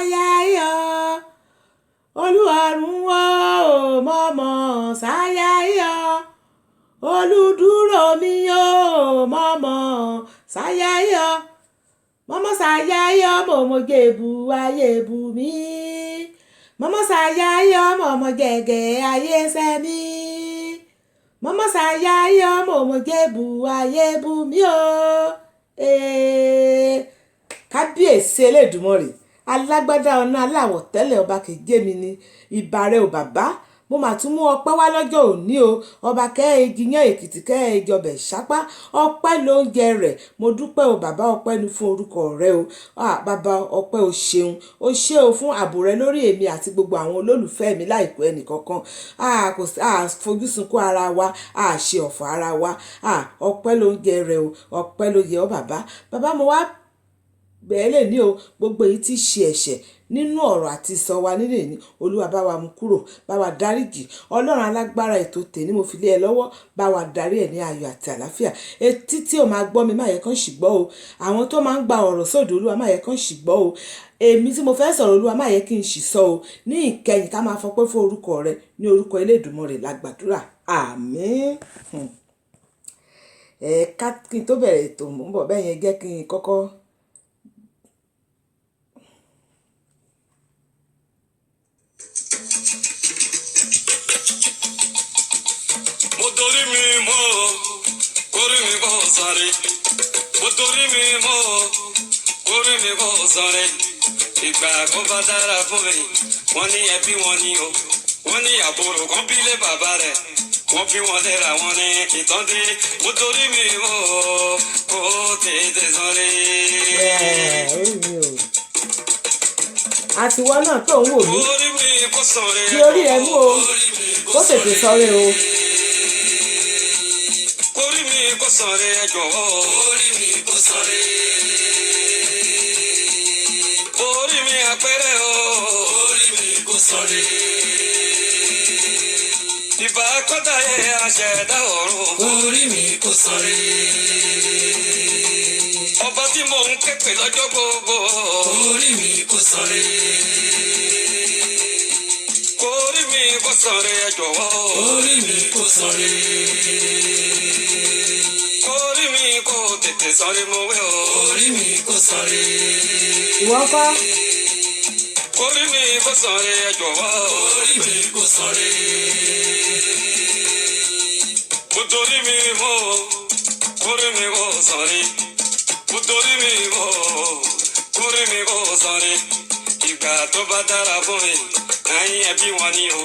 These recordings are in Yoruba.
sáyáyọ olúwarùn o mọ́mọ́ sáyáyọ olùdúró mi o mọ́mọ́ sáyáyọ mọ́mọ́ sáyáyọ mọ́mọ́ jẹ̀bù ayé bù mí mọ́mọ́ sáyáyọ mọ́mọ́ gẹ̀gẹ̀ ayé sẹ́mi mọ́mọ́ sáyáyọ mọ́mọ́ jẹ̀bù ayé bù mí o. Kábíyèsí Elédùmarè alágbádá ọ̀nà aláwọ̀ tẹ́lẹ̀ ọba kejì mi ni ìbàrẹ̀ ò bàbá mo mà tún mú ọpẹ́ wá lọ́jọ́ òní o ọba kẹ́ẹ̀ẹ́jì yán èkìtì kẹ́ẹ̀ẹ́jì ọbẹ̀ ṣápá ọpẹ́ lóúnjẹ rẹ̀ mo dúpẹ́ o bàbá ọpẹ́ ni fún orúkọ rẹ o bàbá ọpẹ́ o ṣeun o ṣé o fún ààbò rẹ lórí èmi àti gbogbo àwọn olólùfẹ́ mi láìkú ẹnìkankan kò sí fojú sunkún ara wa ṣe ọ̀fọ̀ ara wa ọpẹ́ lóúnjẹ rẹ o ọpẹ́ ló yẹ ọ bàbá mo wá bẹ́ẹ̀ lè ní o gbogbo èyí tí ṣe ẹ̀ṣẹ̀ nínú ọ̀rọ̀ àti ìsọ wa nílé ní olúwa bá wa mú kúrò bá wa dáríjì ọlọ́run alágbára ètò tèmi mo fi lé ẹ lọ́wọ́ bá wa darí ẹ̀ ní ayọ̀ àti àlàáfíà etí tí o máa gbọ́ mi má yẹ kán sì gbọ́ o àwọn tó máa ń gba ọ̀rọ̀ sódò olúwa má yẹ kán sì gbọ́ o èmi tí mo fẹ́ sọ̀rọ̀ olúwa má yẹ kí n sì sọ o ní ìkẹyìn ká máa fọpẹ́ fún orúkọ rẹ ní orúkọ Elédùmarè lágbàdúrà àmín. Ká kí n tó bẹ̀rẹ̀ ètò mò ń bọ̀ bẹ́ẹ̀ yẹn jẹ́ kí n kọ́kọ́ ìgbà kan bá dára fún mi wọ́n ní ẹbí wọn ni o wọ́n ní àbúrò kan bí lé bàbá rẹ̀ wọ́n fi wọn lẹ́ra wọn ní ìtọ́ndé mo torí mi mọ́ kó tètè sọrí. àtiwọ́ náà tó ń wò mí tí orí ẹ mú o kó tètè sọrí o. kórí mi kó sọrí ẹ jọ̀wọ́ kórí mi kó sọrí. orí mi àpẹẹrẹ o orí mi kò sọrí. ìbá kọ́dà yẹ àṣẹ̀dá ọ̀run orí mi kò sọrí. ọba tí mò ń képe lọ́jọ́ gbogbo orí mi kò sọrí. orí mi kò sọrí ẹ jọ̀wọ́ orí mi kò sọrí. orí mi kò tètè sọrí mo wẹ̀ o orí mi kò sọrí. ìwọ kọ́. orí mi kò sọrí ẹ jọ̀wọ́ orí mi kò sọrí. mo torí mi mọ́ orí mi kò sọrí. mo torí mi mọ́ orí mi kò sọrí. ìgbà tó bá dára fún mi àyìn ẹbí wọn ni o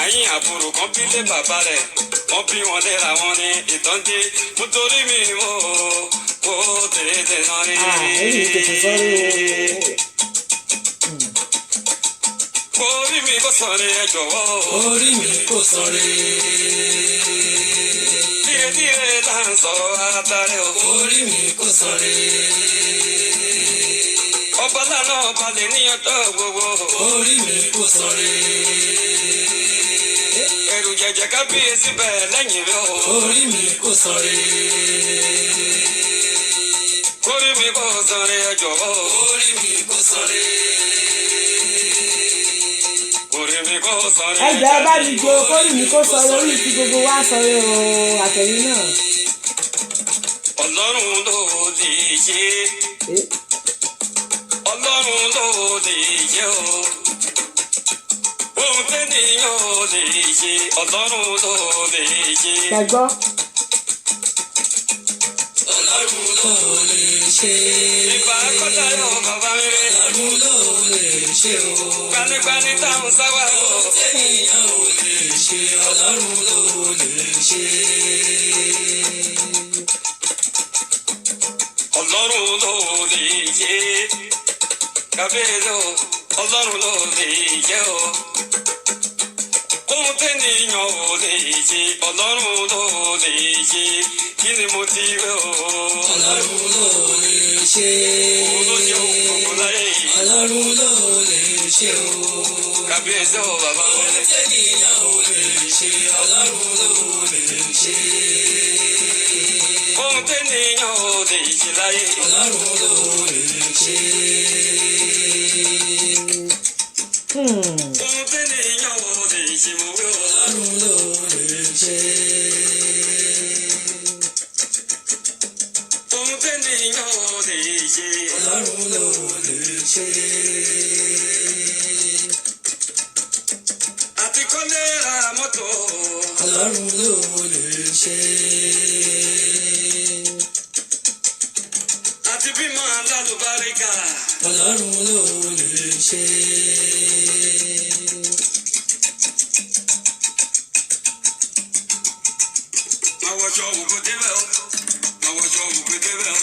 àyìn àbúrò kan bí lé bàbá rẹ̀ wọ́n bí wọn léra wọn ní ìtọ́ndé mo torí mi mọ́ kó tètè sọrí. orí mi kò sọrí ẹ jọ̀wọ́ orí mi kò sọrí. díẹ̀ díẹ̀ là ń sọ àtàrẹ o orí mi kò sọrí. ọba lánà ọba lè ní ọjọ́ gbogbo orí mi kò sọrí. ẹrù jẹjẹ kábíyèsí bẹ́ẹ̀ lẹ́yìn rẹ o orí mi kò sọrí. orí mi kò sọrí ẹ jọ̀wọ́ orí mi kò sọrí. ẹjọ́ bá mi gbé kórì mi kó sọ lórí ti gbogbo wa sọ o àtẹ̀yìn náà. ọlọ́run ló lè ṣe ọlọ́run ló lè ṣe o ohun tẹ́nìyàn lè ṣe ọlọ́run ló lè ṣe. ṣẹgbọ́. ọlọ́run ló lè ṣe. ìbá kọ́tà yóò bàbá mi rẹ̀. ọlọ́run ló lè ṣe o. gbanigbani táwọn sábà. ohun tẹ́nìyàn ò lè ṣe ọlọ́run ló lè ṣe. ọlọ́run ló lè ṣe. kábíyèsí o ọlọ́run ló lè ṣe o. ohun tẹ́nìyàn ò lè ṣe ọlọ́run ló lè ṣe. kí ni mo ti wẹ̀ o. ọlọ́run ló lè ṣe. òun ló ṣe òun gbogbo láyé yìí. ọlọ́run ló lè ṣe o. kábíyèsí o bàbá mi. ohun tẹ́nìyàn ò lè ṣe ọlọ́run ló lè ṣe. ohun tẹ́nìyàn ò lè ṣe láyé. ọlọ́run ló lè ṣe. Ọlọ́run ló lè ṣe. Àti bímọ alálùbáríkà. Ọlọ́run ló lè ṣe. Àwọ̀jọ ògùn débẹ̀ o. Àwọ̀jọ ògùn débẹ̀ o.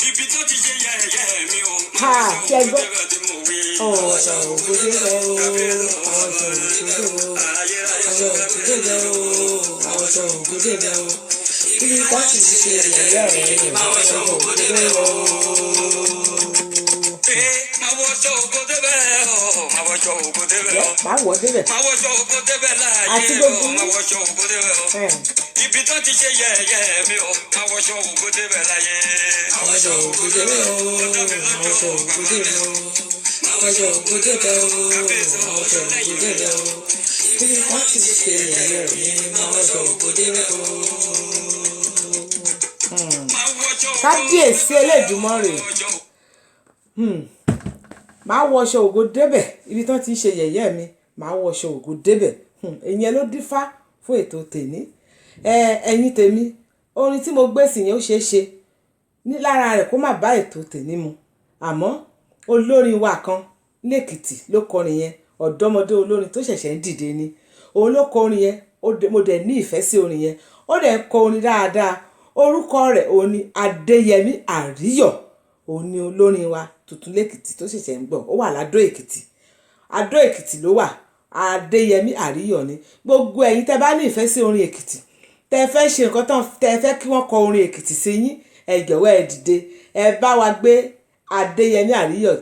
Ibi tó ti ṣe yẹ̀yẹ́ mi o. Àwọ̀jọ ògùn débẹ̀ tí mo wí. Àwọ̀jọ ògùn débẹ̀ o. Àwọ̀jọ ògùn débẹ̀ o. Àwọ̀jọ ògùn débẹ̀ o. Àwọ̀jọ ògùn débẹ̀ o. Ibi tó ti ṣe yẹ̀yẹ́ mi. Àwọ̀jọ ògùn débẹ̀ o. Àwọ̀jọ ògùn débẹ̀ o. Àwọ̀jọ ògùn débẹ̀ o. Báwo débẹ̀? Àwọ̀jọ ògùn débẹ̀ láàyè o. Àwọ̀jọ ògùn débẹ̀ o. Ibi tó ti ṣe yẹ̀yẹ́ mi o. Àwọ̀jọ ògùn débẹ̀ láyé. Àwọ̀jọ ògùn débẹ̀ o. Àwọ̀jọ ògùn débẹ̀ o. Àwọ̀jọ ògùn débẹ̀ o. Àwọ̀jọ ògùn débẹ̀ o. Ibi tó ti ṣe yẹ̀yẹ́ mi. Àwọ̀jọ ògùn débẹ̀ o. Kábíyèsí Elédùmarè. Màá wọṣọ ògo débẹ̀ ibi tán ti ń ṣe yẹ̀yẹ́ mi, màá wọṣọ ògo débẹ̀. Ìyẹn ló dífá fún ètò tèmi. Ẹ̀yin tèmi, orin tí mo gbé sí yẹn ó ṣeé ṣe ní lára rẹ̀ kó má bá ètò tèmi mu. Àmọ́ olórin wa kan lẹ́kìtì ló kọrin yẹn, ọ̀dọ́mọdé olórin tó ṣẹ̀ṣẹ̀ ń dìde ni. Òun ló kọ orin yẹn, mo dẹ̀ ní ìfẹ́ sí orin yẹn. Ó dẹ̀ kọ orin dáadáa. Orúkọ rẹ̀ òun ni Adéyẹmí Àríyọ̀. Òun ni olórin wa tuntun lẹ́kìtì tó ṣẹ̀ṣẹ̀ ń gbọ́. Ó wà l'Adó Èkìtì. Adó Èkìtì ló wà. Adéyẹmí Àríyọ̀ ni. Gbogbo ẹ̀yin tẹ́ bá ní ìfẹ́ sí orin Èkìtì, tẹ́ fẹ́ ṣe nǹkan tán, tẹ́ fẹ́ kí wọ́n kọ orin Èkìtì sí yín, ẹ jọ̀wọ́ ẹ dìde, ẹ bá wa gbé Adéyẹmí Àríyọ̀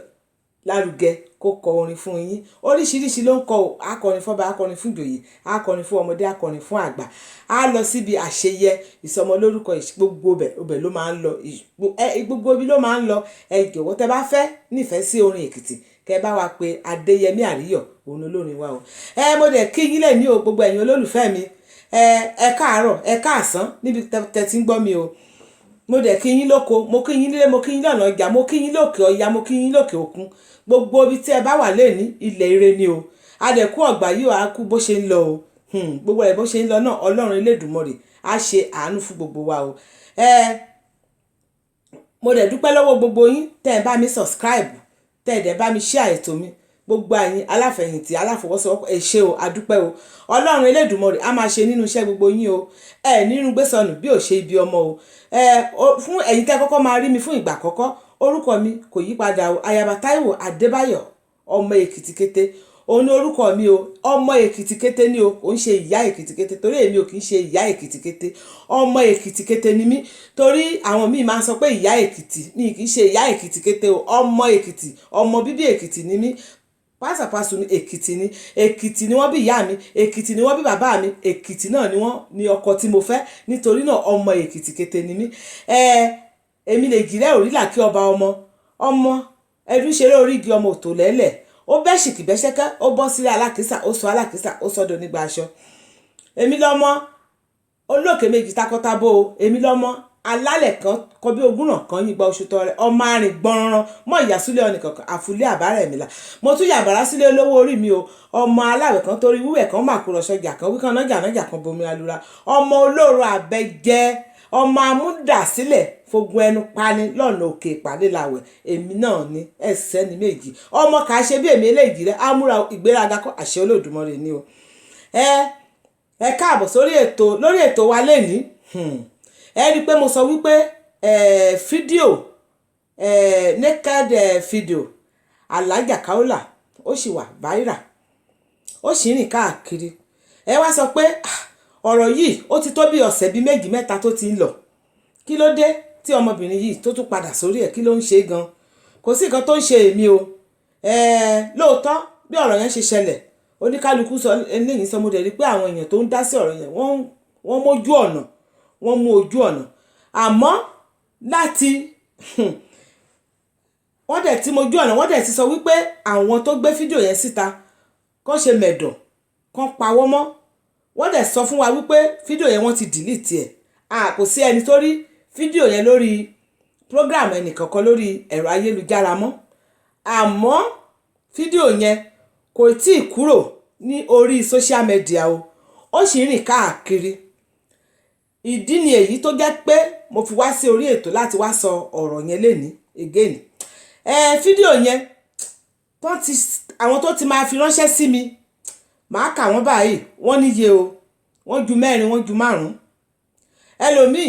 lárugẹ kó kọ orin fún yín. Oríṣiríṣi ló ń kọ o. Akọrin fọ́ba, akọrin fún ìjòyè, akọrin fún ọmọdé, akọrin fún àgbà. A lọ síbi àṣeyẹ ìsọmọlórúkọ gbogbo ọbẹ̀ ló máa ń lọ. Gbogbo ibi ló máa ń lọ. Ẹ jọ̀wọ́ tẹ́ bá fẹ́ nífẹ̀ẹ́ sí orin Èkìtì, kẹ́ bá wa pé Adéyẹmí Àríyọ̀, òun olórin wa o. Mo dẹ̀ kí yín lẹ́ni o, gbogbo ẹ̀yin olólùfẹ́ mi. Ẹ káàárọ̀, ẹ káàsán níbi tẹ́ ti ń gbọ́ mi o. Mo dẹ̀ kí yín lóko, mo kí yín nílé, mo kí yín lọ́nà ọjà, mo kí yín lókè ọya, mo kí yín lókè òkun. Gbogbo ibi tí ẹ bá wà lẹ́ni ilẹ̀ ire ni o. Adẹ̀kú ọ̀gbà yìí á kú bó ṣe ń lọ o. Gbogbo rẹ̀ bó ṣe ń lọ náà Ọlọ́run Elédùmarè á ṣe àánú fún gbogbo wa o. Mo dẹ̀ dúpẹ́ lọ́wọ́ gbogbo yín tẹ́ ẹ bá mi subscribe, tẹ́ ẹ dẹ̀ bá mi share ètò mi. Gbogbo àyìn aláfẹ̀yìntì aláfọwọ́sowọ́pọ̀ ẹ ṣé o, adúpẹ́ o. Ọlọ́run Elédùmarè á máa ṣe nínú iṣẹ́ gbogbo yín o. Nínú gbésọnù bí ò ṣe ibi ọmọ o. Fún ẹ̀yin tẹ́ kọ́kọ́ máa rí mi fún ìgbà àkọ́kọ́, orúkọ mi kò yí padà o. Ayaba Táíwò Adébáyọ̀, ọmọ Èkìtì kété. Òun ni orúkọ mi o. Ọmọ Èkìtì kété ni o, kò ń ṣe ìyá Èkìtì kété torí èmi ò kì í ṣe ìyá Èkìtì kété. Ọmọ Èkìtì kété ni mí torí àwọn míì máa ń sọ pé ìyá Èkìtì, mi kì í ṣe ìyá Èkìtì kété o. Ọmọ Èkìtì, ọmọ bíbí Èkìtì ni mí. Pásàpásù ni Èkìtì ni. Èkìtì ni wọ́n bí ìyá mi, Èkìtì ni wọ́n bí bàbá mi, Èkìtì náà ni wọ́n ní ọkọ tí mo fẹ́. Nítorí náà ọmọ Èkìtì kété ni mí. Èmi lè jìrẹ́ òrìlà kí ọba ọmọ ẹdún ṣeré orí igi ọmọ òtò lẹ́lẹ̀. Ó bẹ́ ṣìkì bẹ́ ṣẹ́kẹ́, ó bọ́ sílé alákìísà, ó sọ alákìísà, ó sọ́dọ̀ nígbà aṣọ. Èmi lọ́mọ olókè méjì takọ́tabo o. Èmi lọ́mọ alálẹ̀ kan kọ bí ogúnràn kan yìnbọn oṣù tọrẹ. Ọmọ arìn gbọ̀nràn mọ́ ìyàsúlẹ̀ ọ̀nìkankan àfúlé àbárẹ̀ mi la. Mo tún yàbàrá sílé olówó orí mi o. Ọmọ aláwẹ̀ kan torí wíwẹ̀ kan màkúrọ̀ ṣọjà kan wíkan nájà kan bomi alura. Ọmọ olóró àbẹ̀jẹ́, ọmọ amúdàsílẹ̀ fogun ẹnu pani lọ́nà òkè ìpàdé làwẹ̀. Èmi náà ni ẹsẹ̀ ní méjì. Ọmọ kà á ṣe bí èmi eléjì rẹ̀ amúra ìgbéraga kọ́ àṣẹ Olódùmarè ni o. Ẹ káàbọ̀ lórí ètò wa lénìí. Ẹ rí i pé mo sọ wípé fídíò naked Fidio Alhaja Kaola ó sì wà viral, ó sì rìn káàkiri. Ẹ wá sọ pé ọ̀rọ̀ yìí ó ti tó bí ọ̀sẹ̀ bí méjì mẹ́ta tó ti ń lọ. Kí ló dé tí ọmọbìnrin yìí tó tún padà sórí ẹ̀? Kí ló ń ṣe gan? Kò sí nǹkan tó ń ṣe èmi o. Lóòótọ́ bí ọ̀rọ̀ yẹn ṣe ṣẹlẹ̀, oníkálukú sọ eléyìí sọ, mo dẹ̀ rí pé àwọn èèyàn tó ń dá sí ọ̀rọ̀ yẹn wọ́n mú ojú ọ̀nà. Àmọ́ láti wọ́n dẹ̀ ti mojú ọ̀nà, wọ́n dẹ̀ ti sọ wípé àwọn tó gbé fídíò yẹn síta kán ṣe mẹ̀dọ̀, kán pawọ́ mọ́. Wọ́n dẹ̀ sọ fún wa wípé fídíò yẹn wọ́n ti delete ẹ̀. Kò sí ẹni tó rí fídíò yẹn lórí program ẹnìkankan lórí ẹ̀rọ ayélujára mọ́. Àmọ́ fídíò yẹn kò tí ì kúrò ní orí social media o. ó sì rìn káàkiri. Ìdí ni èyí tó jẹ́ pé mo fi wá sí orí ètò láti wá sọ ọ̀rọ̀ yẹn lénìí again. Fídíò yẹn àwọn tó ti máa fi ránṣẹ́ sí mi màá kà wọ́n báyìí, wọ́n níye o, wọ́n ju 4 wọ́n ju 5. Ẹlòmíì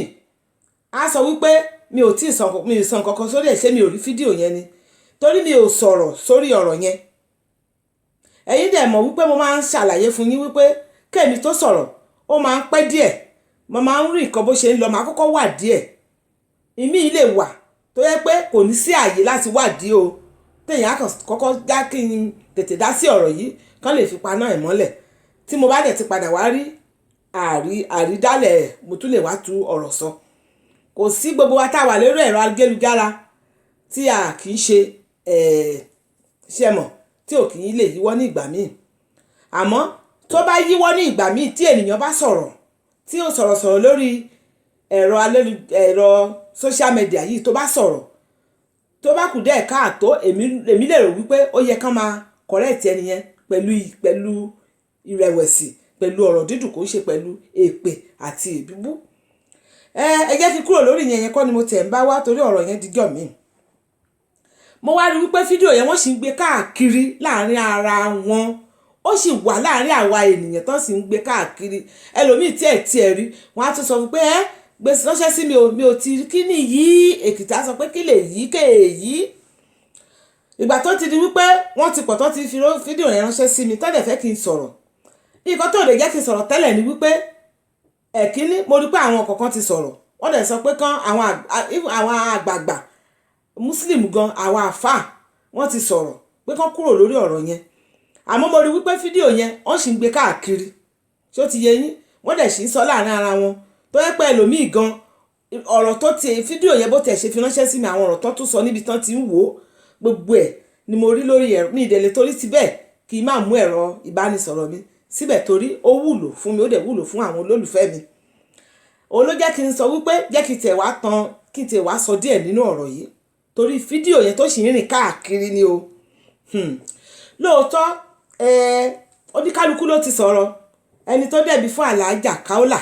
á sọ wípé mi ò tí ì sọ nǹkan kan sórí ẹ̀, ṣé mi ò rí fídíò yẹn ni, torí mi ò sọ̀rọ̀ sórí ọ̀rọ̀ yẹn. Ẹ̀yin dẹ̀ mọ̀ wípé mo máa ń ṣàlàyé fún yín wípé kémi tó sọ̀rọ̀ ó máa ń pẹ́ díẹ̀, mo máa ń rí nǹkan bó ṣe ń lọ, máa kọ́kọ́ wà díẹ̀. Ìmí lè wà tó yẹ pé kò ní sí àyè láti wádìí o, téèyàn kọ́kọ́ já kí n tètè dá sí ọ̀rọ̀ yìí kán lè fi paná ẹ̀ mọ́lẹ̀. Tí mo bá dẹ̀ ti padà wá rí àrídálẹ̀ mo tún lè wá tú ọ̀rọ̀ sọ. Kò sí gbogbo wa tá a wà lórí ẹ̀rọ ayélujára tí a kì í ṣe ṣe mọ̀ tí ò kì í lè yíwọ́ ní ìgbà míì. Àmọ́ tó bá yíwọ́ ní ìgbà míì tí ènìyàn bá sọ̀rọ̀ tí ó sọ̀rọ̀ lórí ẹ̀rọ social media yìí, tó bá sọ̀rọ̀ tó bá kù díẹ̀ káàtó, èmi lè rò wípé ó yẹ kán máa correct ẹni yẹn pẹ̀lú ìrẹ̀wẹ̀sì, pẹ̀lú ọ̀rọ̀ dídùn, kò ṣe pẹ̀lú èpè àti ìbíbú. Ẹ jẹ́ kí kúrò lórí yẹn kọ́ ni mo tẹ̀ ń bá wá, torí ọ̀rọ̀ yẹn díjọ́ mi. Mo wá rí wípé fídíò yẹn wọ́n sì ń gbé káàkiri láàrin ara wọn, ó sì wà láàrin àwa ènìyàn tán sì ń gbé káàkiri. Ẹlòmíì tí ẹ̀ rí wọ́n á tún sọ wípé gbèsè ránṣẹ́ sí mi ò ti kí ni yìí. Èkìtì á sọ pé kí lè yí kéèyí. Ìgbà tó ti di wípé wọ́n ti pọ̀ tó ti fi fídíò yẹn ránṣẹ́ sí mi tó dẹ̀ fẹ́ kí n sọ̀rọ̀. Nǹkan tó lè jẹ́ kí n sọ̀rọ̀ tẹ́lẹ̀ ni wípé ẹ̀kíní mo rí pé àwọn kọ̀ọ̀kan ti sọ̀rọ̀, wọ́n dẹ̀ sọ pé àwọn àgbààgbà muslim gan, àwọn àfáà wọ́n ti sọ̀rọ̀ pé kán kúrò lórí ọ̀rọ̀ yẹn. Àmọ́ mo rí wípé fídíò yẹn wọ́n sì ń gbé káàkiri, ṣó ti yé yín, wọ́n dẹ̀ sì ń sọ láàrin ara wọn tó yẹ pé ẹlòmíì gan ọ̀rọ̀ tó ti fídíò yẹn bó tiẹ̀ ṣe fi ránṣẹ́ sí mi, àwọn ọ̀rọ̀ tó tún sọ níbi tán ti ń wò ó, gbogbo ẹ̀ ni mo rí lórí ẹ̀rọ mi. Ìdẹ̀lẹ̀ torí ti bẹ́ẹ̀ kí n má mú ẹ̀rọ ìbánisọ̀rọ̀ mi síbẹ̀, torí ó wúlò fún mi, ó dẹ̀ wúlò fún àwọn olólùfẹ́ mi. Òun ló jẹ́ kí n sọ wípé jẹ́ kí n tẹ̀ wá sọ díẹ̀ nínú ọ̀rọ̀ yìí, torí fídíò yẹn tó sì ń rìn káàkiri ni o. Lóòótọ́ oníkálukú ló ti sọ̀rọ̀, ẹni tó dẹ̀bi fún Alhaja Kaola,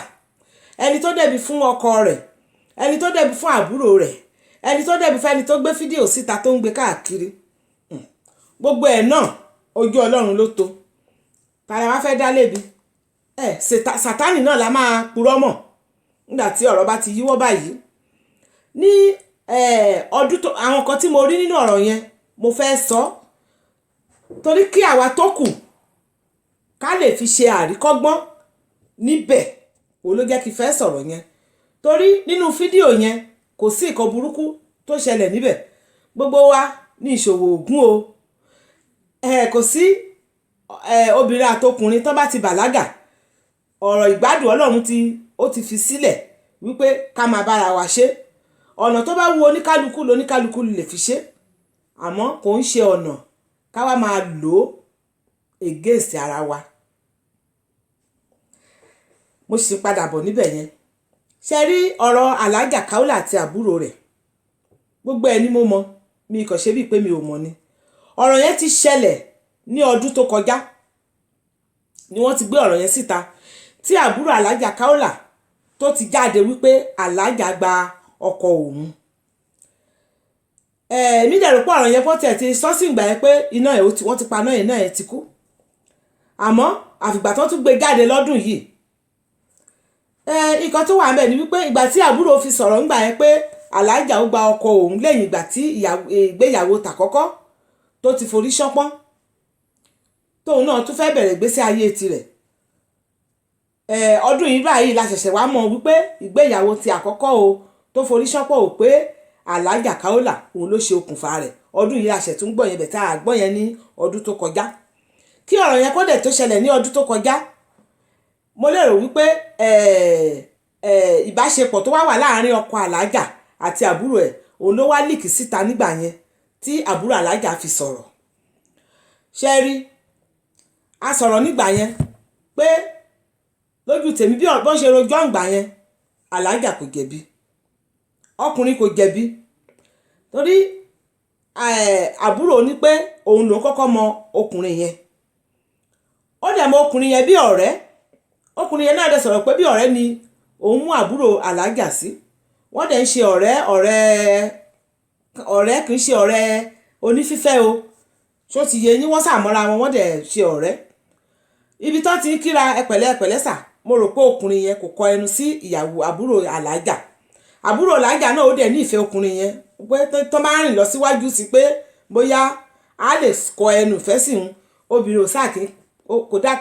ẹni tó dẹ̀bi fún ọkọ rẹ̀, ẹni tó dẹ̀bi fún àbúrò rẹ̀, ẹni tó dẹ̀bi fún ẹni tó gbé fídíò síta tó ń gbé káàkiri. Gbogbo ẹ̀ náà ojú Ọlọ́run ló tó, tààrà wá fẹ́ dá lébi. Sátánì náà la máa purọ́ mọ̀ nígbà tí ọ̀rọ̀ bá ti yíwọ́ báyìí. Ní ọdún tó àwọn kan tí mo rí nínú ọ̀rọ̀ yẹn mo fẹ́ sọ, torí kí àwa tó kù ká lè fi ṣe àríkọ́gbọ́n níbẹ̀, òun ló jẹ́ kí fẹ́ sọ̀rọ̀ yẹn. Torí nínú fídíò yẹn kò sí nǹkan burúkú tó ṣẹlẹ̀ níbẹ̀, gbogbo wa ní ìṣòwò ògùn o. Kò sí obìnrin àtọkùnrin tó bá ti bàlágà, ọ̀rọ̀ ìgbádùn Ọlọ́run ó ti fi sílẹ̀ wípé ká máa bára wa ṣe. Ọ̀nà tó bá wu oníkálukú lóníkálukú lè fi ṣe, àmọ́ kò ń ṣe ọ̀nà ká wá máa lò ó against ara wa. Mo sì padà bọ̀ níbẹ̀ yẹn. Ṣe rí ọ̀rọ̀ Alhaja Kaola àti àbúrò rẹ̀, gbogbo ẹ̀ ni mo mọ̀, mi kàn ṣe bíi pé mi ò mọ̀ ni. Ọ̀rọ̀ yẹn ti ṣẹlẹ̀ ní ọdún tó kọjá ni wọ́n ti gbé ọ̀rọ̀ yẹn síta, tí àbúrò Alhaja Kaola tó ti jáde wípé Alhaja gba ọkọ òun. Èmi dẹ̀ rò pé ọ̀rọ̀ yẹn bọ́tẹ̀ ti sọ́sìn ìgbà yẹn pé iná ẹ̀ wọ́n ti paná iná ẹ̀ ti kú. Àmọ́ àfìgbà tó tún gbé jáde lọ́dún yìí, nǹkan tó wà ńbẹ̀ ni wípé ìgbà tí àbúrò fi sọ̀rọ̀ ńgbà yẹn pé Alhaja ó gba ọkọ òun lẹ́yìn ìgbà tí ìgbéyàwó tàkọ́kọ́ tó ti forí ṣánpọ́n, tóun náà tún fẹ́ bẹ̀rẹ̀ ìgbésí ayé tirẹ̀. Ọdún yìí báyìí la ṣẹ̀ṣẹ̀ wá mọ̀ wípé ìgbéyàwó ti àkọ́kọ́ o tó forí ṣánpọ́n ò pé Alhaja Kaola òun ló ṣe okùnfà rẹ̀. Ọdún yìí la ṣẹ̀ tún gbọ́ yẹn bẹ̀ tá a gbọ́ yẹn ní ọdún tó kọjá. Kí ọ̀rọ̀ yẹn kó dẹ̀ tó ṣẹlẹ̀ ní ọdún tó kọjá, mo lérò wípé ìbáṣepọ̀ tó wà láàárín ọkọ Alhaja àti àbúrò ẹ̀ òun ló wá líkì síta nígbà yẹn tí àbúrò Alhaja fi sọ̀rọ̀. Ṣé rí, a sọ̀rọ̀ nígbà yẹn pé lójú tèmi bí ọ̀gbọ́n ṣe rojọ́ ǹgbà yẹn, Alhaja kò jẹ̀bi, ọkùnrin kò jẹ̀bi, torí àbúrò ní pé òun ló kọ́kọ́ mọ ọkùnrin yẹn, ó dẹ̀ mọ ọkùnrin yẹn bí ọ̀rẹ́, ọkùnrin yẹn náà dẹ̀ sọ̀rọ̀ pé bí ọ̀rẹ́ ni òun mú àbúrò alájà sí, wọ́n dẹ̀ ń ṣe ọ̀rẹ́ kì í ṣe ọ̀rẹ́ onífífẹ́ o, ṣó ti yé yín, wọ́n sàmọ́ra wọn, wọ́n dẹ̀ ṣe ọ̀rẹ́. Ibi tó ti ń kíra ẹpẹ̀lẹ́ sà, mo rò pé ọkùnrin yẹn kò kọ ẹnu sí ìyàwó àbúrò alájà. Àbúrò alájà náà ó dẹ̀ nífẹ̀ẹ́ ọkùnrin yẹn pé tó máa rìn lọ síwájú sí pé bóyá a lè kọ ẹnu ìfẹ́ sí òun. Obìnrin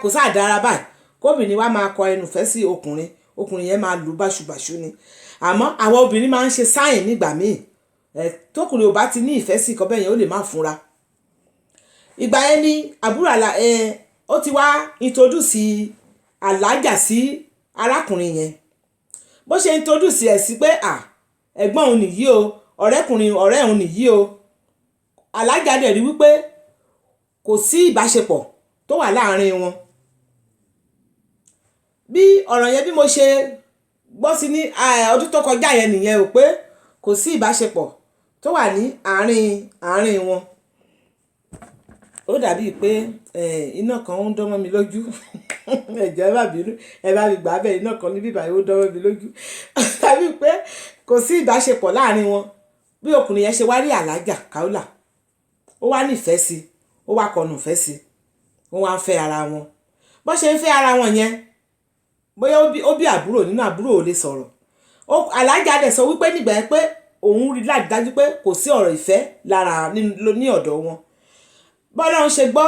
kò sáà dára báyìí kóbìnrin wa máa kọ ẹnu ìfẹ́ sí ọkùnrin yẹn máa lù báṣubàṣu ni. Àmọ́ àwọn obìnrin máa ń ṣe sáyìn nígbà míì, tókùnrin ò bá ti ní ìfẹ́ sí ìkọ́ bẹ́ẹ̀ yẹn ó lè má fúnra. Ìgbà yẹn ni àbúrò ó ti wá introduce alájà sí arákùnrin yẹn. Bó ṣe introduce ẹ̀ sí pé ẹ̀gbọ́n òun nìyí o, ọ̀rẹ́ òun nìyí o, alájà dẹ̀ rí wípé kò sí ìbáṣepọ̀ tó wà láàrin wọn. Bí ọ̀rọ̀ yẹn bí mo ṣe gbọ́ sí ní ọdún tó kọjá yẹn nìyẹn o, pé kò sí ìbáṣepọ̀ tó wà ní àárín wọn. Ó dàbí pé iná kan ń dán mọ́ mi lójú ẹ̀jẹ̀ ẹ má bínú, ẹ bá mi gbà bẹ́ẹ̀, iná kan ní bíbá yìí ó dán mọ́ mi lójú tàbí pé kò sí ìbáṣepọ̀ láàrin wọn. Bí ọkùnrin yẹn ṣe wá rí Alhaja Kaola, ó wá nífẹ̀ẹ́ sí, ó wá kọnu ìfẹ́ sí, wọ́n wá ń fẹ́ ara wọn. Bó ṣe ń fẹ́ ara wọn yẹn, bóyá ó bí àbúrò nínú àbúrò ò lè sọ̀rọ̀. Alhaja dẹ̀ sọ wípé nígbà yẹn pé òun rí láti dájú pé kò sí ọ̀rọ̀ ìfẹ́ lára ní ọ̀dọ̀ wọn. Bọ́lá ń ṣe gbọ́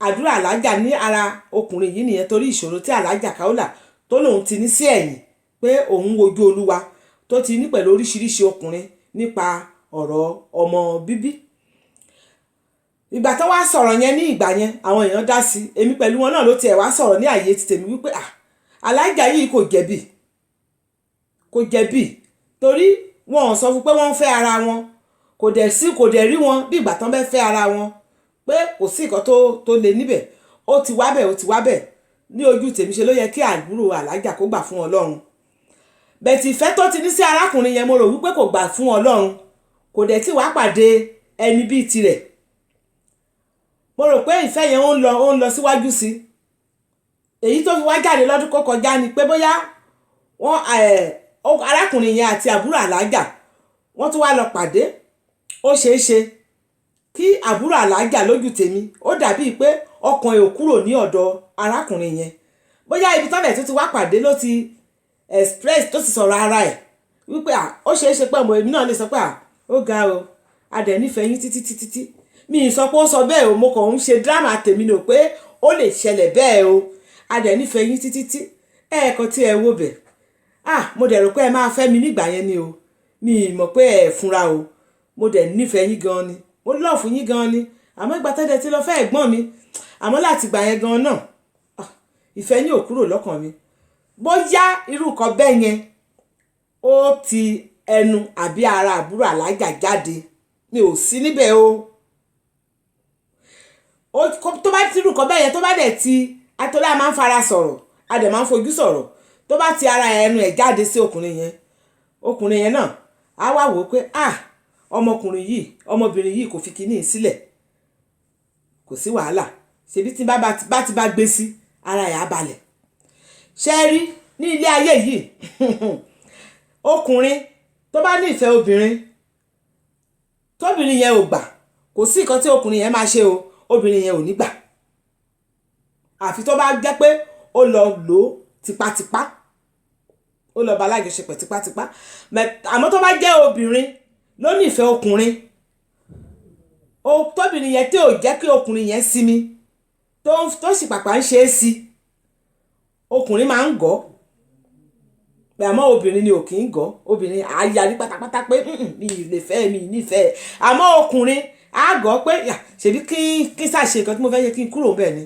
àdúrà Alhaja ní ara ọkùnrin yìí nìyẹn, torí ìṣòro tí Alhaja Kaola tó lòun ti ní sí ẹ̀yìn, pé òun wojú Olúwa tó ti ní pẹ̀lú oríṣiríṣi ọkùnrin nípa ọ̀rọ̀ ọmọ bíbí. Ìgbà tó wá sọ̀rọ̀ yẹn ní ìgbà yẹn àwọn èèyàn dá sí, èmi pẹ̀lú wọn náà ló tiẹ̀ wá sọ̀rọ̀ ní àyè ti tèmi wípé Alhaja yìí kò jẹ̀bi torí wọn ò sọ fún pé wọ́n ń fẹ́ ara wọn, kò dẹ̀ rí wọn bí ìgbà tán bẹ́ fẹ́ ara wọn, pé kò sí nǹkan tó le níbẹ̀. Ó ti wá bẹ̀ ní ojú tèmi, ṣe ló yẹ kí àbúrò Alhaja kó gbà fún Ọlọ́run. Bẹ̀tì ìfẹ́ tó ti ní sí arákùnrin yẹn mo rò wípé kò gbà fún Ọlọ́run, kò dẹ̀ tí wàá pàdé ẹni bíi tirẹ̀. Mo rò pé ìfẹ́ yẹn ó ń lọ síwájú sí. Èyí tó fi wá jáde lọ́dún kó kọjá ni pé bóyá arákùnrin yẹn àti àbúrò Alhaja wọ́n tún wá lọ pàdé. Ó ṣeé ṣe kí àbúrò Alhaja lójú tèmi ó dàbíi pé ọkàn ẹ̀ ò kúrò ní ọ̀dọ̀ arákùnrin yẹn. Bóyá ibi tọ́lẹ̀ tó ti wá pàdé ló ti express tó ti sọ̀rọ̀ ara ẹ̀ wípé ó ṣeé ṣe pé èmi náà lè sọ pé ó ga o, a dẹ̀ nífẹ̀ẹ́ yín títí. Mi ì sọ pé ó sọ bẹ́ẹ̀ o, mo kàn ń ṣe dírámà tèmi nù pé ó lè ṣẹlẹ̀ bẹ́ẹ̀ o, a dẹ̀ nífẹ̀ẹ́ yín títí. Ẹ̀ẹ̀kan tí ẹ wo bẹ̀, mo dẹ̀ rò pé ẹ máa fẹ́ mi nígbà yẹn ni o, mi ì mọ̀ pé ẹ fúnra o, mo dẹ̀ nífẹ̀ẹ́ yín gan ni, mo lọ́ọ̀ fún yín gan ni. Àmọ́ ìgbà tẹ́lẹ̀ tí lọ fẹ́ ẹ̀gbọ́n mi, àmọ́ láti gbà yẹn gan náà ìfẹ́ yín ò kúrò lọ́kàn mi. Bóyá irú nǹkan bẹ́ẹ̀ yẹn ó ti ẹnu àbí ara àbúrò Alhaja jáde, mi ò sí níbẹ̀ o. Tó bá ti irú nǹkan bẹ́ẹ̀ yẹn tó bá dẹ̀ ti atọ́lá máa ń fara sọ̀rọ̀, a dẹ̀ máa ń fojú sọ̀rọ̀, tó bá ti ara ẹnu ẹ̀ jáde sí ọkùnrin yẹn náà á wá wò ó pé ọmọbìnrin yìí kò fi kíní sílẹ̀, kò sí wàhálà, ṣebí tí bá ti bá gbé sí ara ẹ̀ á balẹ̀. Ṣé rí ní ilé ayé yìí ọkùnrin tó bá ní ìfẹ́ obìnrin tóbìnrin yẹn ò gbà, kò sí nǹkan tí ọkùnrin yẹn máa ṣe o, obìnrin yẹn ò ní gbà. Àfi tó bá jẹ́ pé ó lọ lò ó tipátipá, ó lọ bá alájọṣepọ̀ tipátipá. Àmọ́ tó bá jẹ́ obìnrin ló nífẹ̀ẹ́ ọkùnrin, tóbìnrin yẹn tí ò jẹ́ kí ọkùnrin yẹn sinmi, tó sì pàpà ń ṣe é sí, ọkùnrin máa ń gọ̀. Àmọ́ obìnrin ni ò kì í gọ̀, obìnrin àyà ní pátápátá pé mi ì lè fẹ́, mi ì nífẹ̀ẹ́. Àmọ́ ọkùnrin á gọ̀ pé ṣèbí kí ṣàṣe nǹkan tí mo fẹ́ ṣe kí n kúrò bẹ́ẹ̀ ni.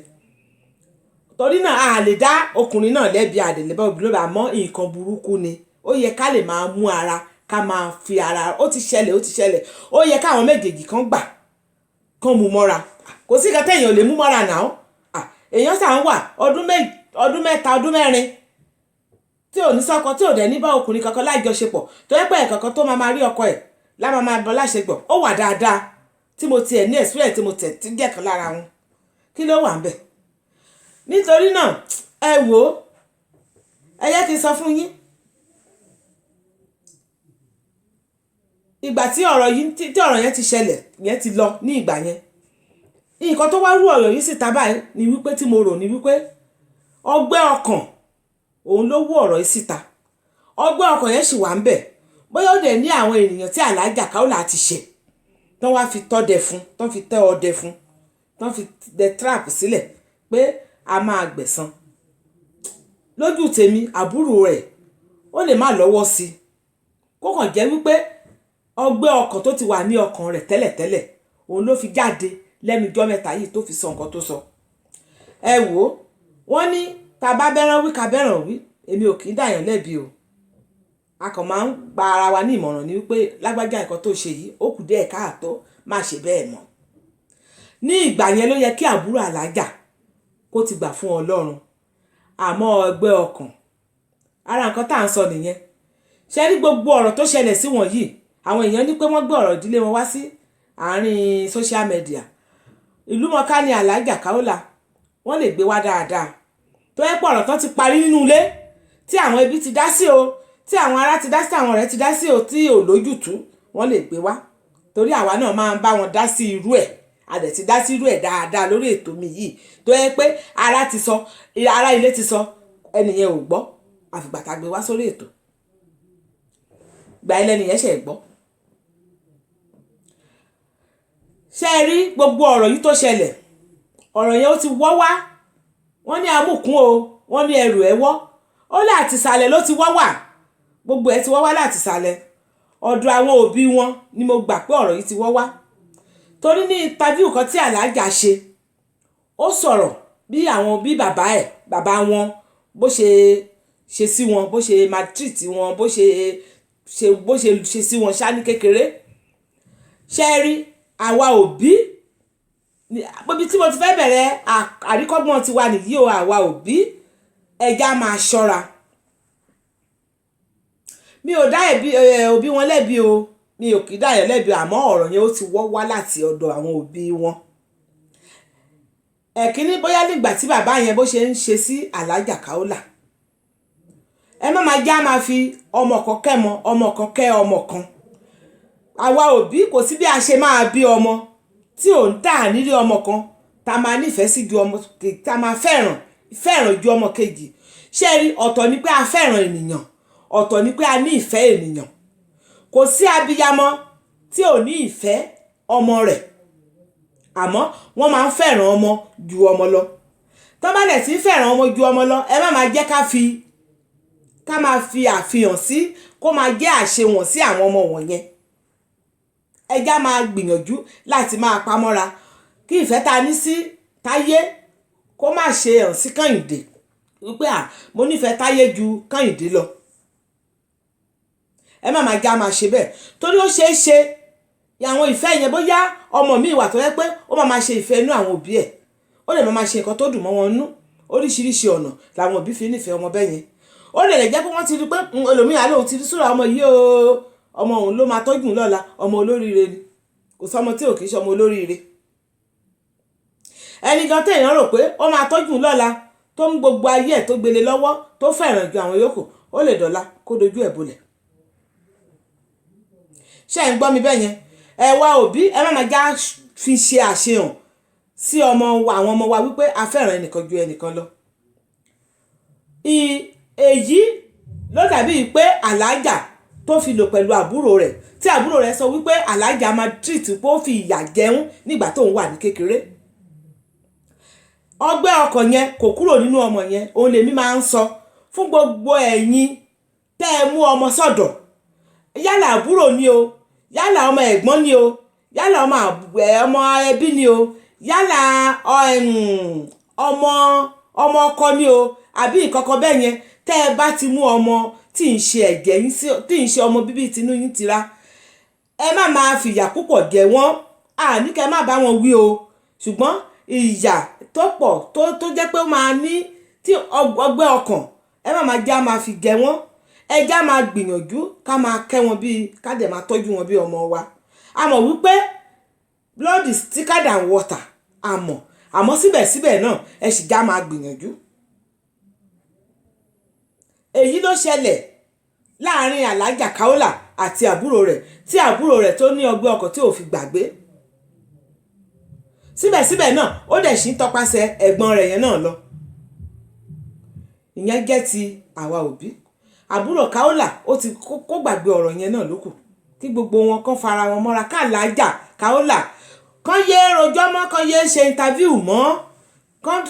Torí náà a lè dá ọkùnrin náà lẹ́bi, àdèlébá obìnrin lọ́ba, àmọ́ nǹkan burúkú ni. Ó yẹ ká lè máa mú ara, ká máa fi ara, ó ti ṣẹlẹ̀, ó yẹ káwọn méjèèjì kan gbà kán mú mọ́ra. Kò sí nǹkan téèyàn ò lè mú mọ́ra náà. Èèyàn sà ń wà ọdún mẹ́ta ọdún mẹ́rin tí ò ní sọ́kọ, tí ò dẹ̀ ní bá ọkùnrin kankan lájọṣepọ̀, tó yẹ pé ẹ̀kankan tó máa rí ọkọ ẹ̀ láma máa bọ́ láṣepọ̀, ó wà dáadáa, tí mo tiẹ̀ ní experience, tí mo tẹ̀ tí jẹ́ kan lára wọn. Kí ló wà ń bẹ̀? Nítorí náà ẹ wò ó, ẹ yẹ kí n sọ fún yín ìgbà tí ọ̀rọ̀ yẹn ti ṣẹlẹ̀ yẹn ti lọ ní ìgbà yẹn nǹkan tó wá rú ọ̀rọ̀ yìí síta báyìí ni wípé tí mo rò ní wípé ọgbẹ́ ọkàn òun ló wú ọ̀rọ̀ yìí síta ọgbẹ́ ọkàn yẹn sì wà ń bẹ̀ bóyá ó dẹ̀ ní àwọn ènìyàn tí Alhaja Kaola ti ṣe tán wá fi tọ́dẹ fún tán fi tẹ́ ọdẹ fún tán fi dẹ trap sílẹ̀ pé a máa gbẹ̀san lójú tèmi àbúrò rẹ̀ ó lè má lọ́wọ́ sí i kó kàn jẹ́ wípé ọgbẹ́ ọkàn tó ti wà ní ọkàn rẹ̀ tẹ́lẹ̀tẹ́lẹ̀ òun ló fi jáde lẹ́nu ijọ́ mẹ́ta yìí tó fi sọ nǹkan tó sọ ẹ wò ó wọ́n ní tá bá bẹ́ràn wí ká bẹ́ràn wí èmi ò kì í dàyàn lẹ́bi o a kàn máa ń gba ara wa ní ìmọ̀ràn ní wípé lágbájá nǹkan tó ṣe yìí ó kù díẹ̀ káàtó má ṣe bẹ́ẹ̀ mọ́ ní ìgbà yẹn ló yẹ kí àbúrò Alhaja kó ti gbà fún Ọlọ́run àmọ́ ọgbẹ́ ọkàn ara nǹkan tá à ń sọ nìyẹn ṣe rí gbogbo ọ̀rọ̀ tó ṣẹlẹ̀ sí wọn yìí àwọn èèyàn ní pé wọ́n gbé ọ̀rọ̀ ìdílé wọn wá sí àárín social media ìlú mọ̀ká ni Alhaja Kaola wọ́n lè gbé wá dáadáa tó yẹ pé ọ̀rọ̀ tán ti parí nínú ilé tí àwọn ẹbí ti dá sí o tí àwọn ará ti dá sí àwọn ọ̀rẹ́ ti dá sí o tí ò lójútùú wọ́n lè gbé wá torí àwa náà máa ń bá wọn dá sí irú ẹ̀ a dẹ̀ ti dá sí irú ẹ̀ dáadáa lórí ètò mi yìí tó yẹ pé ará ilé ti sọ ẹnìyẹn ò gbọ́ àfìgbà tá a gbé wá sórí ètò gbà ilẹ̀ nìyẹn ṣe gbọ́ ṣe rí gbogbo ọ̀rọ̀ yìí tó ṣẹlẹ̀ ọ̀rọ̀ yẹn ó ti wọ́ wá wọ́n ní amúkún o wọ́n ní ẹrù ẹ̀ wọ́ ó láti sàlẹ̀ ló ti wọ́ wà gbogbo ẹ̀ ti wọ́ wá láti sàlẹ̀ ọ̀dọ̀ àwọn òbí wọn ni mo gbà pé ọ̀rọ̀ yìí ti wọ́ wá torí ní interview kan tí Alhaja ṣe ó sọ̀rọ̀ bí àwọn bí bàbá wọn bó ṣe sí wọn bó ṣe maltreat wọn bó ṣe sí wọn ṣá ní kékeré ṣe rí àwa òbí bóbi tí mo ti fẹ́ bẹ̀rẹ̀ àríkọ́gbọ́n ti wà nìyí o àwa òbí ẹja máa ṣọ́ra mi ò dá òbí wọn lẹ́bi o mi ò kì í dáyọ̀ lẹ́bi àmọ́ ọ̀rọ̀ yẹn ó ti wọ́ wá láti ọ̀dọ̀ àwọn òbí wọn ẹ̀kíní bóyá nígbà tí bàbá yẹn bó ṣe ń ṣe sí Alhaja Kaola ẹ má máa já máa fi ọmọ kan kẹ́mọ ọmọ kan kẹ́ ọmọ kan àwa òbí kò sí bí a ṣe máa bí ọmọ tí ò ń tà nílé ọmọ kan tá máa nífẹ̀ẹ́ sí ju ọmọ kejì tá máa fẹ́ràn ju ọmọ kejì ṣé rí ọ̀tọ̀ ni pé a fẹ́ràn ènìyàn ọ̀tọ̀ ni pé a ní ìfẹ́ ènìyàn kò sí abiyamọ tí ò ní ìfẹ́ ọmọ rẹ̀ àmọ́ wọ́n máa ń fẹ́ràn ọmọ ju ọmọ lọ tó bá dẹ̀ sí fẹ́ràn ọmọ ju ọmọ lọ ẹ má máa jẹ́ ká máa fi àfihàn sí kó máa jẹ́ àṣewọ̀n sí àwọn ọmọ wọ̀nyẹn ẹja máa gbìyànjú láti máa pamọ́ra kí ìfẹ́ ta ní sí Táyé kó má ṣe hàn sí Kẹ́hìndé wípé mo nífẹ̀ẹ́ Táyé ju Kẹ́hìndé lọ ẹ má máa já máa ṣe bẹ́ẹ̀ torí ó ṣeé ṣe àwọn ìfẹ́ yẹn bóyá ọmọ mi wà tó yẹ pé ó máa ṣe ìfẹ́ inú àwọn òbí ẹ̀ ó lè máa ṣe nǹkan tó dùn mọ́ wọn nú oríṣiríṣi ọ̀nà làwọn òbí fi nífẹ̀ẹ́ ọmọ bẹ́ẹ̀ yẹn ó lè jẹ́ pé wọ́n ti rí pé ẹlòmíràn lóun ti rí sùúrù ọmọ yìí o ọmọ òun ló máa tọ́jú lọ́la ọmọ olóríire ni kò sọmọ tí ò kì í ṣe ọmọ olóríire ẹni gan téèyàn rò pé ó máa tọ́jú lọ́la tó ń gbogbo ayé ẹ̀ tó gbélé lọ́wọ́ tó fẹ́ràn ju àwọn yòókù ó lè dọ̀la kó dojú ẹ̀ bolẹ̀ ṣé ń gbọ́ mi bẹ́ẹ̀ yẹn ẹ wá òbí ẹ má máa já fi ṣe àṣehàn sí ọmọ wa àwọn ọmọ wa wípé a fẹ́ràn ẹnìkan ju ẹnìkan lọ èyí ló dàbí pé Alhaja tó fi lò pẹ̀lú àbúrò rẹ̀ tí àbúrò rẹ̀ sọ wípé Alhaja máa treat pé ó fi ìyà jẹun nígbà tó ń wà ní kékeré ọgbẹ́ ọkàn yẹn kò kúrò nínú ọmọ yẹn òun lèmi máa ń sọ fún gbogbo ẹ̀yin tẹ́ ẹ mú ọmọ sọ́dọ̀ yálà àbúrò ni o yálà ọmọ ẹ̀gbọ́n ni o yálà ọmọ ẹbí ni o yálà ọmọ ọkọ ni o àbí ìkọ̀kọ̀ bẹ́ẹ̀ yẹn tẹ́ ẹ bá ti mú ọmọ tí ń ṣe ẹ̀jẹ̀ yín tí ń ṣe ọmọ bíbí tinú yín tira ẹ má máa fìyà púpọ̀ jẹ wọ́n àníkẹ́ má bá wọn wí o ṣùgbọ́n ìyà tó pọ̀ tó jẹ́ pé ó máa ní tí ọgbẹ́ ọkàn ẹ má máa já máa fi jẹ wọ́n ẹ já máa gbìyànjú ká máa kẹ́ wọn bíi ká dẹ̀ máa tọ́jú wọn bí ọmọ wa a mọ̀ wípé blood is thicker than water àmọ́ síbẹ̀síbẹ̀ náà ẹ sì já máa gbìyànjú èyí ló ṣẹlẹ̀ láàrin Alhaja Kaola àti àbúrò rẹ̀ tí àbúrò rẹ̀ tó ní ọgbẹ́ ọkàn tí ò fi gbàgbé síbẹ̀síbẹ̀ náà ó dẹ̀ ṣì ń tọpasẹ̀ ẹ̀gbọ́n rẹ̀ yẹn náà lọ. ìyẹn jẹ́ ti àwa òbí. àbúrò Kaola ó ti kó gbàgbé ọ̀rọ̀ yẹn náà lókù kí gbogbo wọn kàn fara wọn mọ́ra ká Alhaja Kaola kàn yé rojọ́ mọ́ kàn yé ṣe interview mọ́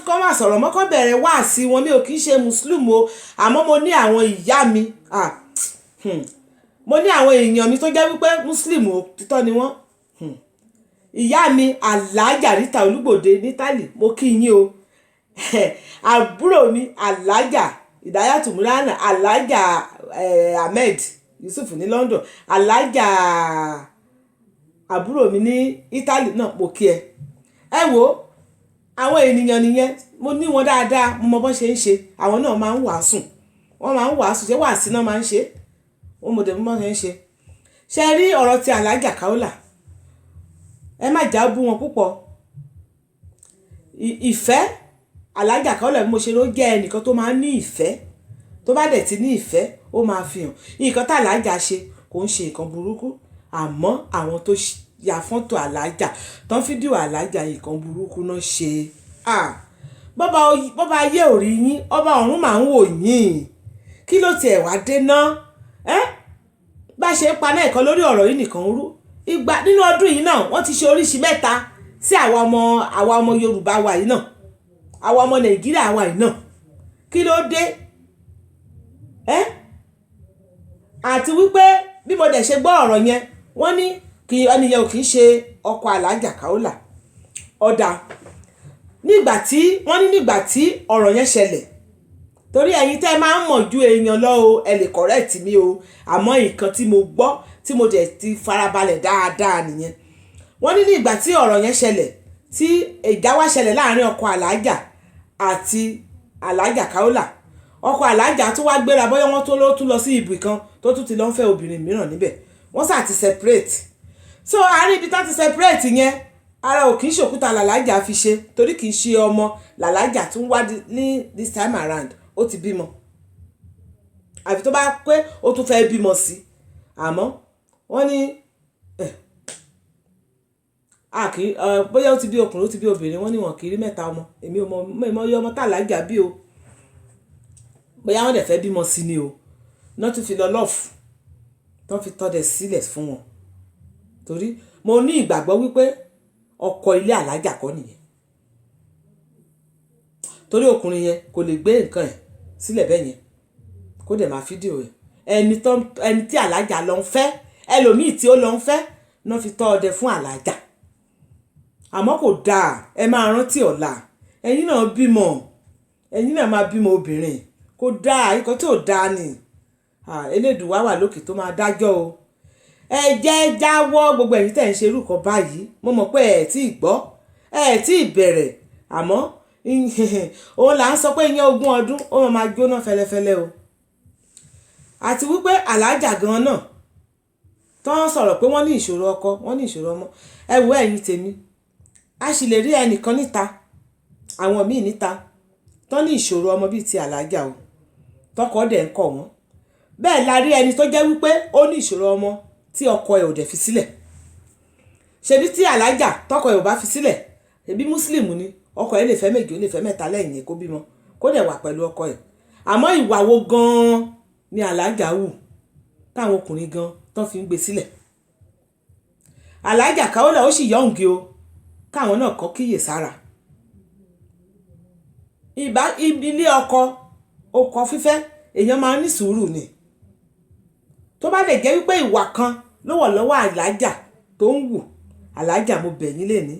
kàn má sọ̀rọ̀ mọ́ kàn bẹ̀rẹ̀ wáàsí wọn. mi ò kì í ṣe muslim o àmọ́ mo ní àwọn ìyá mi mo ní àwọn èèyàn mi tó jẹ́ wípé muslim òtítọ́ ni wọ́n. ìyá mi Alhaja Rita Olúgbòde nítàlì mo kí yín o. àbúrò mi Alhaja Ìdáyàtù Múránà Alhaja Ahmed Yusuf ní London Alhaja àbúrò mi ní Italy náà mo kí ẹ. ẹ wo àwọn ènìyàn nìyẹn mo ní wọn dáadáa mo mọ bọ́n ṣe ń ṣe àwọn náà máa ń wàásùn wọ́n máa ń wàásù ṣé wàásì náà máa ń ṣe wọ́n mọ̀ dẹ̀mú bọ́n ṣe ń ṣe. ṣe rí ọ̀rọ̀ ti Alhaja Kaola ẹ má jà bú wọn púpọ̀. ìfẹ́ Alhaja Kaola bí mo ṣe ló jẹ́ ẹnìkan tó máa ń ní ìfẹ́ tó bá dẹ̀ ti ní ìfẹ́ ó máa fi hàn. nǹkan tá Alhaja ṣe kò ń ṣe nǹkan burúkú àmọ́ àwọn tó ya fọ́tò Alhaja tán fídíò Alhaja nǹkan burúkú náà ṣe. bọ́ba ayé ò rí yín ọba ọ̀run máa ń wò yín kí ló tiẹ̀ wá dé ná bá ṣe ń paná ẹ̀kọ́ lórí ọ̀rọ̀ yìí nìkan rú. ìgbà nínú ọdún yìí náà wọ́n ti ṣe oríṣi mẹ́ta sí àwa ọmọ Yorùbá wa yìí náà àwa ọmọ Nàìjíríà wa yìí náà kí ló dé àti wípé bí mo dẹ̀ ṣe gbọ́ ọ̀rọ̀ yẹn wọ́n ní kí ẹnìyẹn ò kì í ṣe ọkọ Alhaja Kaola ọ̀dà nígbà tí ọ̀rọ̀ yẹn ṣẹlẹ̀ torí ẹ̀yin tẹ́ máa ń mọ̀ ju èèyàn lọ o ẹ lè correct mi o àmọ́ nǹkan tí mo gbọ́ tí mo dẹ̀ ti farabalẹ̀ dáadáa nìyẹn. wọ́n ní ìgbà tí ọ̀rọ̀ yẹn ṣẹlẹ̀ tí ìjà wá ṣẹlẹ̀ láàrin ọkọ Alhaja àti Alhaja Kaola ọkọ Alhaja tó wá gbéra bóyá wọ́n tó tún lọ sí ibì kan tó tún ti lọ ń fẹ́ obìnrin mìíràn níbẹ̀ wọ́n sà ti separate. so àárín ibi tán ti separate yẹn ara ò kì í ṣòkúta làlájà fi ṣe torí kì í ṣe ọmọ làlájà tún wá ní this time around ó ti bímọ àfi tó bá pé ó tún fẹ́ bímọ sí àmọ́ wọ́n ní bóyá ó ti bí ọkùnrin ó ti bí obìnrin wọ́n ní wọn kì í rí mẹ́ta ọmọ èmi ò mọ iye ọmọ tá làlájà bí o bóyá wọ́n dẹ̀ fẹ́ bímọ sí ni o náà tún fi lọ lọ́ọ̀fù tán fi tọ́dẹ̀ sílẹ̀ fún wọn torí mo ní ìgbàgbọ́ wípé ọkọ ilé Alhaja kọ́ nìyẹn torí ọkùnrin yẹn kò lè gbé nǹkan ẹ̀ sílẹ̀ bẹ́ẹ̀ yẹn kó dẹ̀ máa fídíò ẹ̀ ẹni tí Alhaja lọ ń fẹ́ ẹlòmíì tí ó lọ ń fẹ́ náà fi tọ́ ọdẹ fún Alhaja àmọ́ kò dáa ẹ máa rántí ọ̀la ẹ̀yin náà bímọ ẹ̀yin náà máa bímọ obìnrin kò dáa ikọ̀ tí ò dáa ni Elédùwà wà lókè tó máa dájọ́ o ẹ jẹ́ jáwọ́ gbogbo ẹ̀yin tẹ̀ ń ṣe irú kan báyìí mo mọ̀ pé ẹ̀ tí ì gbọ́ ẹ̀ tí ì bẹ̀rẹ̀ àmọ́ òun là ń sọ pé ìyẹn 20 ọdún ó máa jóná fẹlẹfẹlẹ o àti wípé Alhaja gan náà tó ń sọ̀rọ̀ pé wọ́n ní ìṣòro ọkọ wọ́n ní ìṣòro ọmọ ẹ wo ẹ̀yin tèmi a sì lè rí ẹnìkan níta àwọn míì níta tó ní ìṣòro ọmọ bíi ti Alhaja o tọkọ dẹ̀ ń kọ̀ wọ́n bẹ́ẹ̀ la rí ẹni tó jẹ́ wípé ó ní ìṣòro ọmọ tí ọkọ ẹ̀ ò dẹ̀ fi sílẹ̀ ṣebí tí Alhaja tọkọ ẹ̀ ò bá fi sílẹ̀ ṣebí muslim ni ọkọ ẹ̀ lè fẹ́ méjì ó lè fẹ́ mẹ́ta lẹ́yìn yẹn kó bímọ kó dẹ̀ wà pẹ̀lú ọkọ ẹ̀ àmọ́ ìwà wo gan-an ni Alhaja wù táwọn ọkùnrin gan tán fi ń gbé sílẹ̀ Alhaja Kaola ó sì yọ̀ǹgì o káwọn náà kọ́ kíyè sára ilé ọkọ fífẹ́ èèyàn máa ń ní sùúrù ni tó bá lè jẹ́ wípé ìwà kan ló wọ̀ lọ́wọ́ Alhaja tó ń wù Alhaja mo bẹ̀ yín lẹ́ni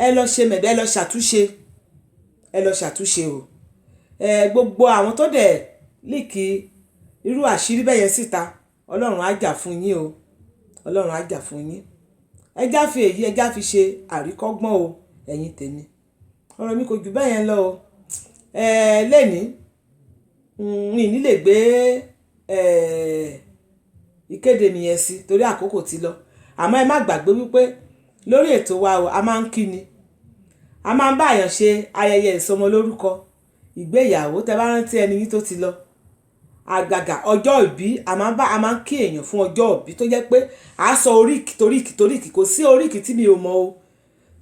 ẹ lọ ṣe mẹ̀dẹ́ ẹ lọ ṣàtúnṣe o gbogbo àwọn tó dẹ̀ líkì irú àṣírí bẹ́yẹn síta Ọlọ́run á jà fún yín o Ọlọ́run á jà fún yín ẹjá fi èyí ẹjá fi ṣe àríkọ́gbọ́n o ẹ̀yin tèmi ọ̀rọ̀ mi kò jù bẹ́yẹn lọ o lẹ́ni mi ní lè gbé ìkéde mi yẹn sí torí àkókò ti lọ àmọ́ ẹ má gbàgbé wípé lórí ètò wa o a máa ń kíni a máa ń bá àyàn ṣe ayẹyẹ ìsọmọlórúkọ ìgbéyàwó tẹ bá rántí ẹni yín tó ti lọ àgàgà ọjọ́ ìbí a máa ń kí èèyàn fún ọjọ́ ìbí tó jẹ́ pé a sọ oríkì toríkì kò sí oríkì tí mi ò mọ̀ o.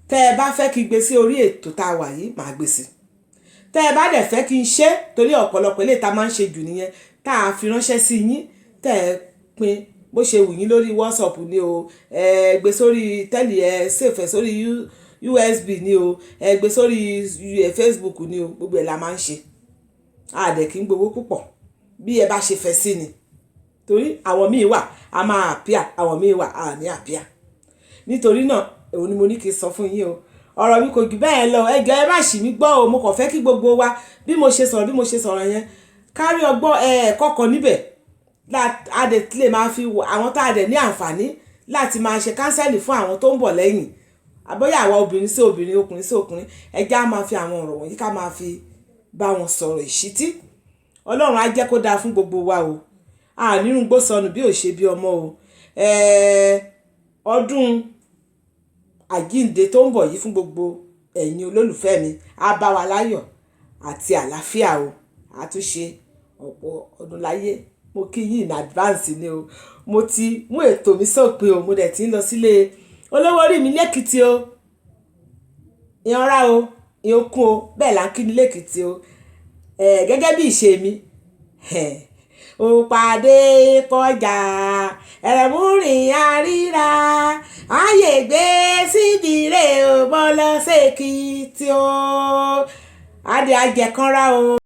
Tẹ́ ẹ bá fẹ́ kí n gbé sí orí ètò tá a wà yìí màá gbé sí. Tẹ́ ẹ bá dẹ̀ fẹ́ kí n ṣe torí ọ̀pọ̀lọpọ̀ eléyìí tá a máa ń ṣe jù nìyẹn tá a fi ránṣẹ́ sí yín tẹ́ ẹ pin bó ṣe wù yín lórí WhatsApp ni o, ẹ gbé sórí tẹ́lì ẹ save sórí USB ni o, ẹ gbé sórí Facebook ni o, gbogbo ẹ̀ la máa ń ṣe. A dẹ̀ kí n gbowó púpọ̀ bí ẹ bá ṣe fẹ́ sí ni torí àwọn míì wà a máa àpíà àwọn míì wà a ní àpíà. Nítorí náà òun ni mo ní kí n sọ fún yín o. Ọ̀rọ̀ mi kò jù bẹ́ẹ̀ lọ, ẹ jọ̀ọ́ ẹ má ṣì mí gbọ́ o. Mo kàn fẹ́ kí gbogbo wa bí mo ṣe sọ̀rọ̀ yẹn kárí ọgbọ́n ẹ̀kọ́ kan níbẹ̀ a dẹ̀ lè máa fi àwọn tá a dẹ̀ ní àǹfààní láti máa ṣe kánsẹ́lì fún àwọn tó ń bọ̀ lẹ́yìn. Àbóyá àwa obìnrin sí obìnrin, ọkùnrin sí ọkùnrin, ẹ já máa fi àwọn ọ̀rọ̀ wọ̀nyí ká máa fi bá wọn sọ̀rọ̀ ìṣítí. Ọlọ́run á jẹ́ kó dáa fún gbogbo wa o. A nínú gbó sọnù bí ò ṣe bí ọmọ o. Ọdún àjíǹde tó ń bọ̀ yìí fún gbogbo ẹ̀yin olólùfẹ́ mi á bá wa láyọ̀ àti àlàáfíà o. A tún ṣe ọ̀pọ̀ ọdún láyé. Mo kí yín in advance ni o. Mo ti mú ètò mi sópin o. Mo dẹ̀ ti ń lọ sílé olówó orí mi lẹ́kìtì o. Ìyanra o, ìyókùn o, bẹ́ẹ̀ là ń kí ni lẹ́kìtì o. Gẹ́gẹ́ bí ìṣe mi ó pàdé pọ́jà ẹ̀rẹ̀múrìn àríra ayé gbé síbi rẹ̀ ò bọ́ lọ sí Èkìtì o. Adé ajẹ̀kanra o.